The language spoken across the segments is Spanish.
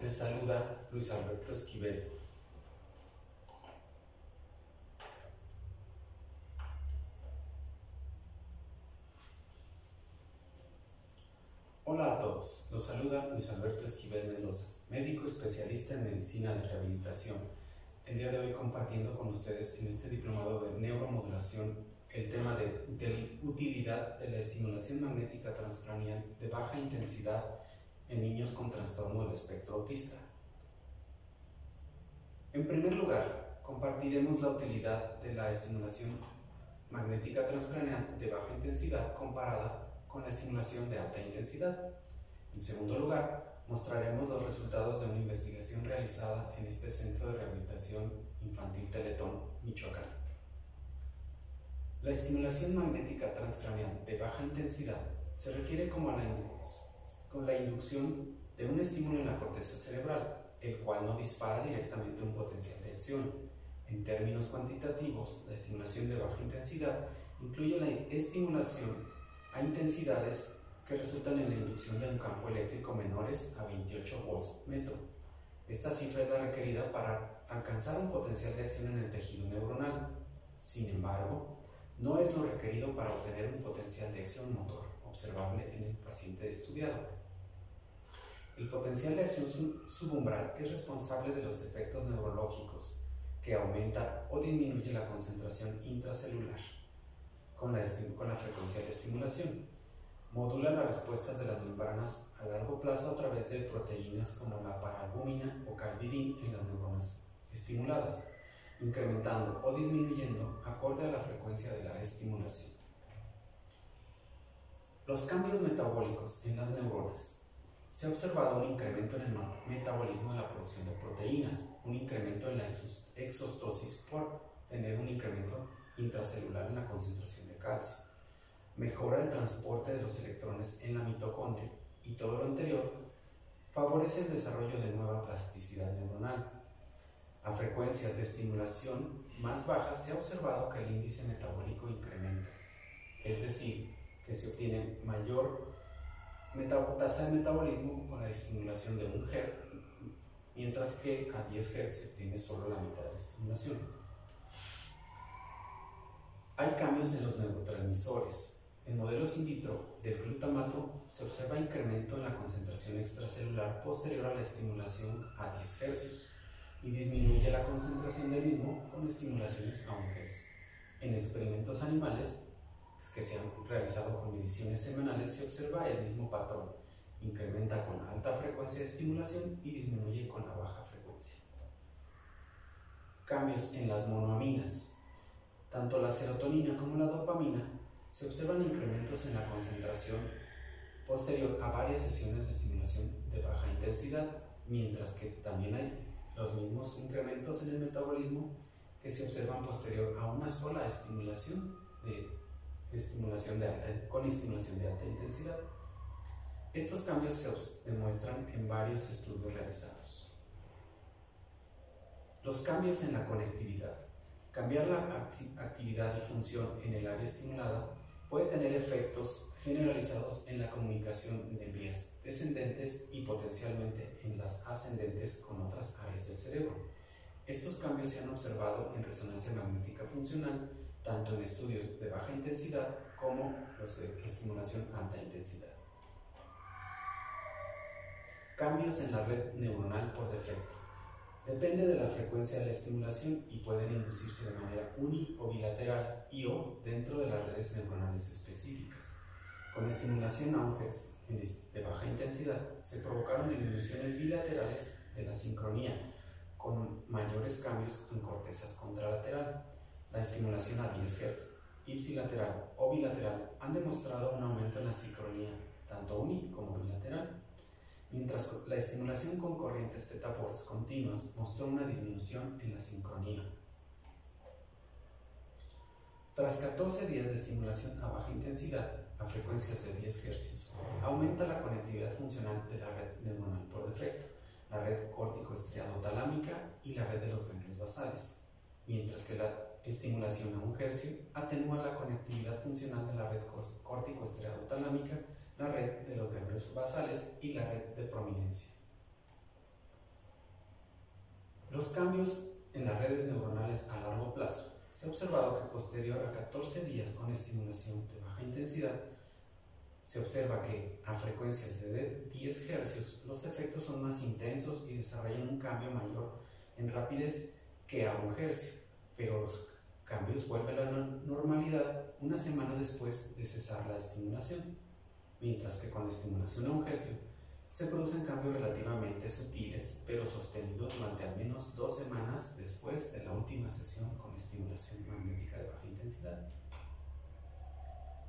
Les saluda Luis Alberto Esquivel. Hola a todos, los saluda Luis Alberto Esquivel Mendoza, médico especialista en medicina de rehabilitación. El día de hoy compartiendo con ustedes en este diplomado de neuromodulación el tema de utilidad de la estimulación magnética transcraneal de baja intensidad en niños con trastorno del espectro autista. En primer lugar, compartiremos la utilidad de la estimulación magnética transcraneal de baja intensidad comparada con la estimulación de alta intensidad. En segundo lugar, mostraremos los resultados de una investigación realizada en este Centro de Rehabilitación Infantil Teletón, Michoacán. La estimulación magnética transcraneal de baja intensidad se refiere como a la inducción de un estímulo en la corteza cerebral, el cual no dispara directamente un potencial de acción. En términos cuantitativos, la estimulación de baja intensidad incluye la estimulación a intensidades que resultan en la inducción de un campo eléctrico menores a 28 volts metro. Esta cifra es la requerida para alcanzar un potencial de acción en el tejido neuronal. Sin embargo, no es lo requerido para obtener un potencial de acción motor observable en el paciente estudiado. El potencial de acción subumbral es responsable de los efectos neurológicos que aumenta o disminuye la concentración intracelular con la frecuencia de estimulación. Modula las respuestas de las membranas a largo plazo a través de proteínas como la paralbúmina o calvidin en las neuronas estimuladas, incrementando o disminuyendo acorde a la frecuencia de la estimulación. Los cambios metabólicos en las neuronas. Se ha observado un incremento en el metabolismo de la producción de proteínas, un incremento en la exostosis por tener un incremento intracelular en la concentración de calcio. Mejora el transporte de los electrones en la mitocondria y todo lo anterior favorece el desarrollo de nueva plasticidad neuronal. A frecuencias de estimulación más bajas se ha observado que el índice metabólico incrementa, es decir, que se obtiene mayor tasa de metabolismo con la estimulación de 1 Hz, mientras que a 10 Hz se obtiene solo la mitad de la estimulación. Hay cambios en los neurotransmisores. En modelos in vitro del glutamato se observa incremento en la concentración extracelular posterior a la estimulación a 10 Hz y disminuye la concentración del mismo con estimulaciones a 1 Hz. En experimentos animales que se han realizado con mediciones semanales se observa el mismo patrón, incrementa con alta frecuencia de estimulación y disminuye con la baja frecuencia. Cambios en las monoaminas. Tanto la serotonina como la dopamina se observan incrementos en la concentración posterior a varias sesiones de estimulación de baja intensidad, mientras que también hay los mismos incrementos en el metabolismo que se observan posterior a una sola estimulación con estimulación de alta intensidad. Estos cambios se demuestran en varios estudios realizados. Los cambios en la conectividad. Cambiar la actividad y función en el área estimulada puede tener efectos generalizados en la comunicación de vías descendentes y potencialmente en las ascendentes con otras áreas del cerebro. Estos cambios se han observado en resonancia magnética funcional, tanto en estudios de baja intensidad como los de estimulación alta intensidad. Cambios en la red neuronal por defecto. Depende de la frecuencia de la estimulación y pueden inducirse de manera uni o bilateral o dentro de las redes neuronales específicas. Con estimulación a 1 Hz de baja intensidad se provocaron disminuciones bilaterales de la sincronía con mayores cambios en cortezas contralateral. La estimulación a 10 Hz, ipsilateral o bilateral han demostrado un aumento en la sincronía, tanto uni como bilateral, mientras que la estimulación con corrientes θ volts continuas mostró una disminución en la sincronía. Tras 14 días de estimulación a baja intensidad, a frecuencias de 10 Hz, aumenta la conectividad funcional de la red neuronal por defecto, la red córtico-estriado-talámica y la red de los ganglios basales, mientras que la estimulación a 1 Hz atenúa la conectividad funcional de la red córtico-estriado-talámica, la red de los ganglios basales y la red de prominencia. Los cambios en las redes neuronales a largo plazo. Se ha observado que posterior a 14 días con estimulación de baja intensidad, se observa que a frecuencias de 10 Hz los efectos son más intensos y desarrollan un cambio mayor en rapidez que a 1 Hz, pero los cambios vuelven a la normalidad una semana después de cesar la estimulación, mientras que con la estimulación a 1 Hz se producen cambios relativamente sutiles, pero sostenidos durante al menos 2 semanas después de la última sesión con estimulación magnética de baja intensidad.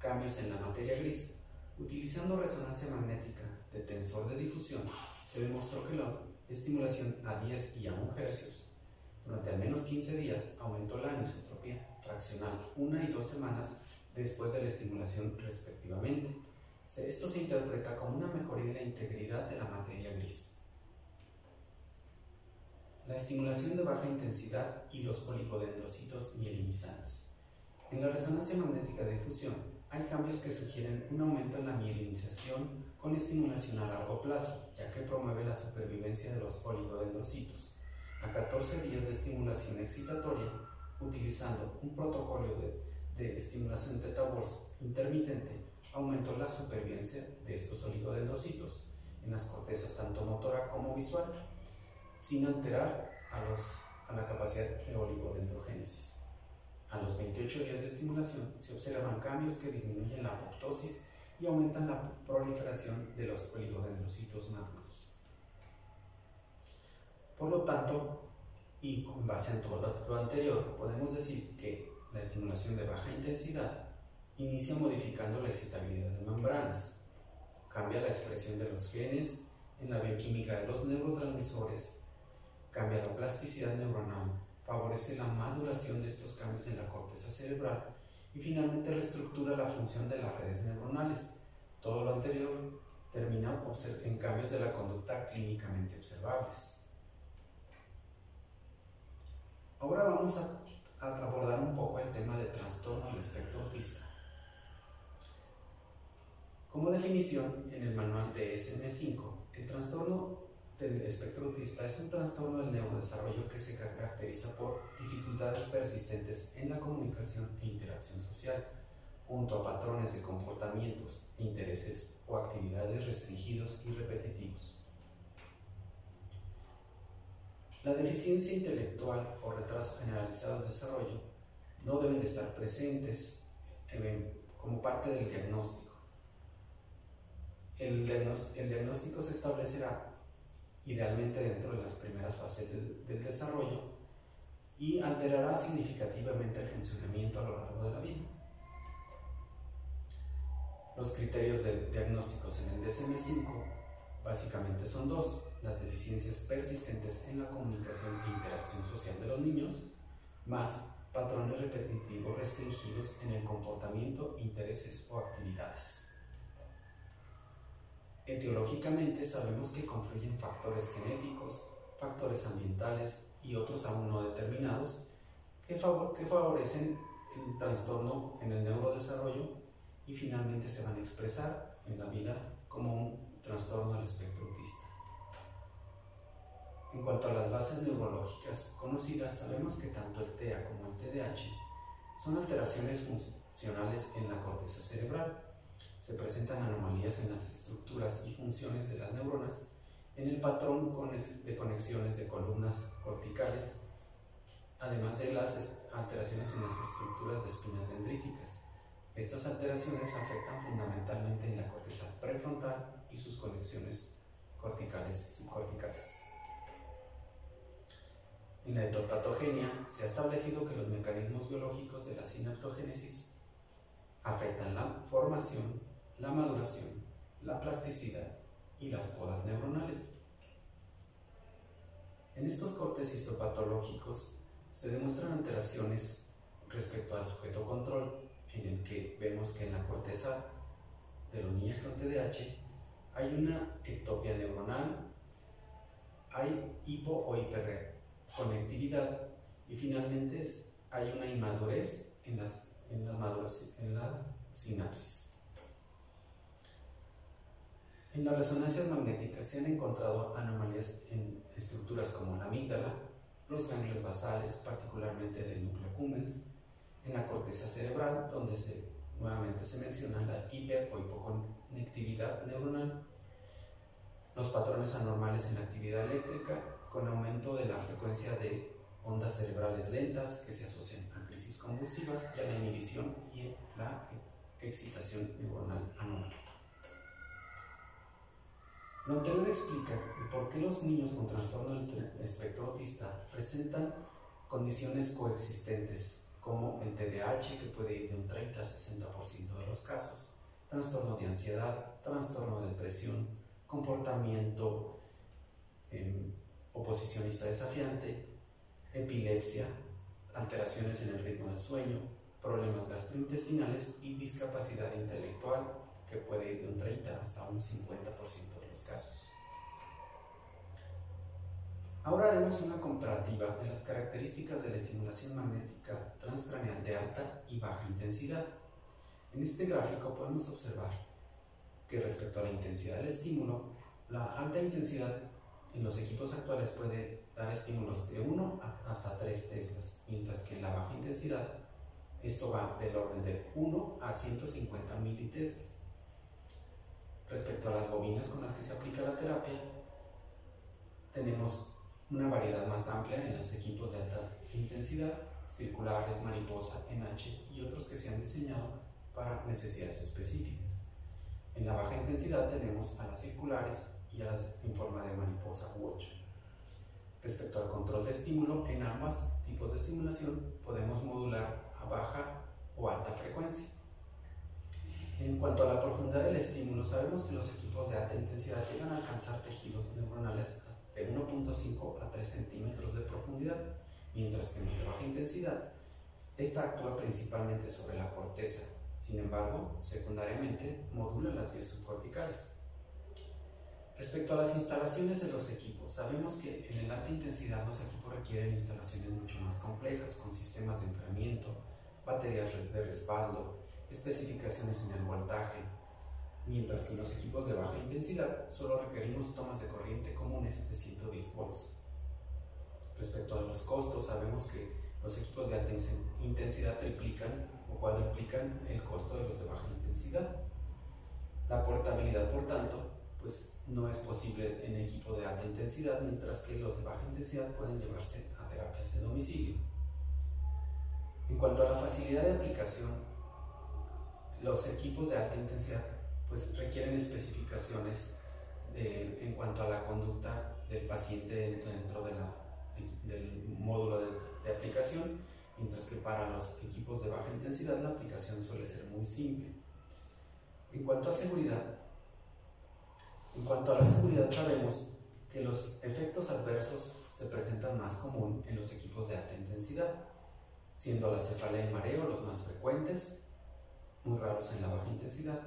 Cambios en la materia gris. Utilizando resonancia magnética de tensor de difusión, se demostró que la estimulación a 10 y a 1 Hz durante al menos 15 días aumentó la anisotropía fraccional 1 y 2 semanas después de la estimulación respectivamente. Esto se interpreta como una mejoría en la integridad de la materia gris. La estimulación de baja intensidad y los oligodendrocitos mielinizantes. En la resonancia magnética de difusión hay cambios que sugieren un aumento en la mielinización con estimulación a largo plazo, ya que promueve la supervivencia de los oligodendrocitos. A 14 días de estimulación excitatoria, utilizando un protocolo de estimulación teta-Burst intermitente, aumentó la supervivencia de estos oligodendrocitos en las cortezas tanto motora como visual, sin alterar a la capacidad de oligodendrogénesis. A los 28 días de estimulación se observan cambios que disminuyen la apoptosis y aumentan la proliferación de los oligodendrocitos maduros. Por lo tanto, y con base en todo lo anterior, podemos decir que la estimulación de baja intensidad inicia modificando la excitabilidad de membranas, cambia la expresión de los genes en la bioquímica de los neurotransmisores, cambia la plasticidad neuronal, favorece la maduración de estos cambios en la corteza cerebral y finalmente reestructura la función de las redes neuronales. Todo lo anterior termina en cambios de la conducta clínicamente observables. Ahora vamos a abordar un poco el tema de trastorno del espectro autista. Como definición, en el manual de DSM-5, el trastorno del espectro autista es un trastorno del neurodesarrollo que se caracteriza por dificultades persistentes en la comunicación e interacción social, junto a patrones de comportamientos, intereses o actividades restringidos y repetitivos. La deficiencia intelectual o retraso generalizado del desarrollo no deben de estar presentes como parte del diagnóstico. El diagnóstico se establecerá idealmente dentro de las primeras fases del desarrollo y alterará significativamente el funcionamiento a lo largo de la vida. Los criterios diagnósticos en el DSM-5 básicamente son dos: las deficiencias persistentes en la comunicación e interacción social de los niños, más patrones repetitivos restringidos en el comportamiento, intereses o actividades. Etiológicamente sabemos que confluyen factores genéticos, factores ambientales y otros aún no determinados que favorecen el trastorno en el neurodesarrollo y finalmente se van a expresar en la vida como un trastorno del espectro autista. En cuanto a las bases neurológicas conocidas, sabemos que tanto el TEA como el TDAH son alteraciones funcionales en la corteza cerebral. Se presentan anomalías en las estructuras y funciones de las neuronas, en el patrón de conexiones de columnas corticales, además de las alteraciones en las estructuras de espinas dendríticas. Estas alteraciones afectan fundamentalmente en la corteza prefrontal y sus conexiones corticales y subcorticales. En la etopatogenia se ha establecido que los mecanismos biológicos de la sinaptogénesis afectan la formación, la maduración, la plasticidad y las podas neuronales. En estos cortes histopatológicos se demuestran alteraciones respecto al sujeto control, en el que vemos que en la corteza de los niños con TDAH hay una ectopia neuronal, hay hipo o hiperconectividad y finalmente hay una inmadurez en la sinapsis. En las resonancias magnéticas se han encontrado anomalías en estructuras como la amígdala, los ganglios basales, particularmente del núcleo accumbens, en la corteza cerebral, donde nuevamente se menciona la hiper o hipoconectividad neuronal, los patrones anormales en la actividad eléctrica, con aumento de la frecuencia de ondas cerebrales lentas que se asocian a crisis convulsivas y a la inhibición y la excitación neuronal anormal. Lo anterior explica por qué los niños con trastorno del espectro autista presentan condiciones coexistentes, como el TDAH, que puede ir de un 30 a 60% de los casos, trastorno de ansiedad, trastorno de depresión, comportamiento oposicionista desafiante, epilepsia, alteraciones en el ritmo del sueño, problemas gastrointestinales y discapacidad intelectual, que puede ir de un 30 hasta un 50% de los casos. Ahora haremos una comparativa de las características de la estimulación magnética transcraneal de alta y baja intensidad. En este gráfico podemos observar que respecto a la intensidad del estímulo, la alta intensidad en los equipos actuales puede dar estímulos de 1 hasta 3 teslas, mientras que en la baja intensidad esto va del orden de 1 a 150 militeslas. Respecto a las bobinas con las que se aplica la terapia, tenemos una variedad más amplia en los equipos de alta intensidad, circulares, mariposa, NH y otros que se han diseñado para necesidades específicas. En la baja intensidad tenemos a las circulares y a las en forma de mariposa u 8. Respecto al control de estímulo, en ambos tipos de estimulación podemos modular a baja o alta frecuencia. En cuanto a la profundidad del estímulo, sabemos que los equipos de alta intensidad llegan a alcanzar tejidos neuronales de 1.5 a 3 centímetros de profundidad, mientras que en los de baja intensidad, esta actúa principalmente sobre la corteza. Sin embargo, secundariamente modula las vías subcorticales. Respecto a las instalaciones de los equipos, sabemos que en la alta intensidad los equipos requieren instalaciones mucho más complejas, con sistemas de enfriamiento, baterías de respaldo, especificaciones en el voltaje, mientras que en los equipos de baja intensidad solo requerimos tomas de corriente comunes de 110 volts. Respecto a los costos, sabemos que los equipos de alta intensidad triplican o cuadruplican el costo de los de baja intensidad. La portabilidad, por tanto, pues no es posible en equipo de alta intensidad, mientras que los de baja intensidad pueden llevarse a terapias de domicilio. En cuanto a la facilidad de aplicación, los equipos de alta intensidad pues requieren especificaciones en cuanto a la conducta del paciente dentro del módulo de aplicación, mientras que para los equipos de baja intensidad la aplicación suele ser muy simple. En cuanto a la seguridad, sabemos que los efectos adversos se presentan más común en los equipos de alta intensidad, siendo la cefalea y mareo los más frecuentes, muy raros en la baja intensidad,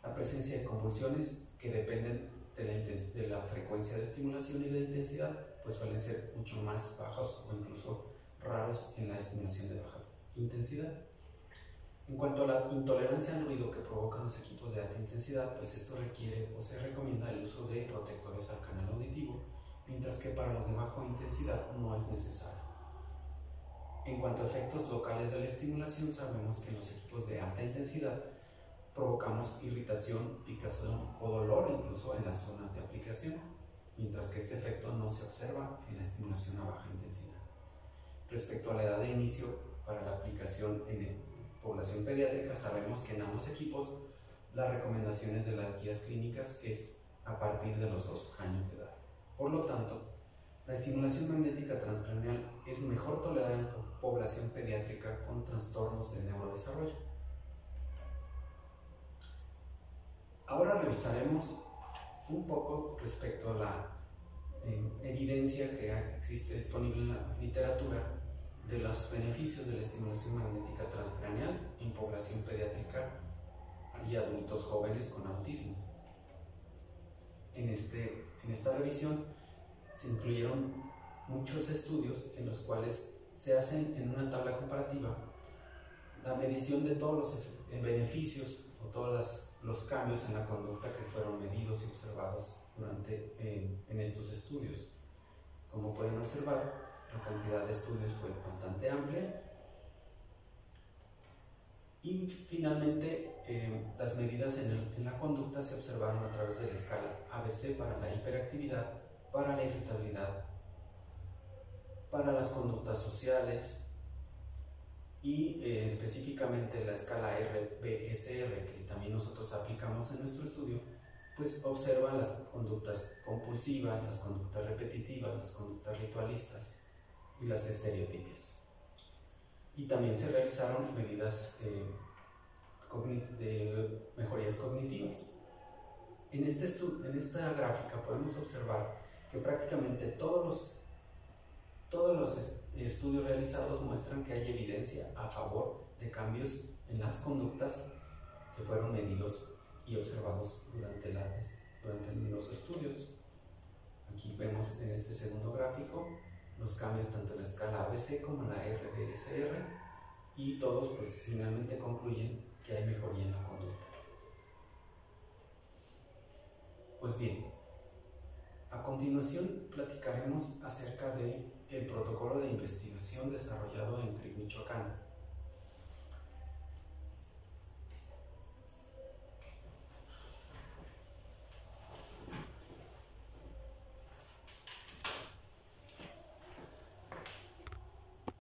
la presencia de convulsiones que dependen de la frecuencia de estimulación y la intensidad, pues suelen ser mucho más bajos o incluso raros en la estimulación de baja intensidad. En cuanto a la intolerancia al ruido que provocan los equipos de alta intensidad, pues esto requiere o se recomienda el uso de protectores al canal auditivo, mientras que para los de baja intensidad no es necesario. En cuanto a efectos locales de la estimulación, sabemos que en los equipos de alta intensidad provocamos irritación, picazón o dolor incluso en las zonas de aplicación, mientras que este efecto no se observa en la estimulación a baja intensidad. Respecto a la edad de inicio para la aplicación en población pediátrica, sabemos que en ambos equipos las recomendaciones de las guías clínicas es a partir de los 2 años de edad. Por lo tanto, la estimulación magnética transcraneal es mejor tolerada en población pediátrica con trastornos de neurodesarrollo. Ahora revisaremos un poco respecto a la evidencia que existe disponible en la literatura de los beneficios de la estimulación magnética transcraneal en población pediátrica y adultos jóvenes con autismo. En esta revisión se incluyeron muchos estudios en los cuales se hacen en una tabla comparativa la medición de todos los beneficios o todos los cambios en la conducta que fueron medidos y observados en estos estudios. Como pueden observar, la cantidad de estudios fue bastante amplia. Y finalmente, las medidas en la conducta se observaron a través de la escala ABC para la hiperactividad, para la irritabilidad, para las conductas sociales y específicamente la escala RBSR, que también nosotros aplicamos en nuestro estudio, pues observa las conductas compulsivas, las conductas repetitivas, las conductas ritualistas y las estereotipias. Y también se realizaron medidas de mejorías cognitivas. En esta gráfica podemos observar que prácticamente todos los estudios realizados muestran que hay evidencia a favor de cambios en las conductas que fueron medidos y observados durante los estudios. Aquí vemos en este segundo gráfico los cambios tanto en la escala ABC como en la RBSR, y todos pues finalmente concluyen que hay mejoría en la conducta. Pues bien, a continuación platicaremos acerca del protocolo de investigación desarrollado en CRIC Michoacán.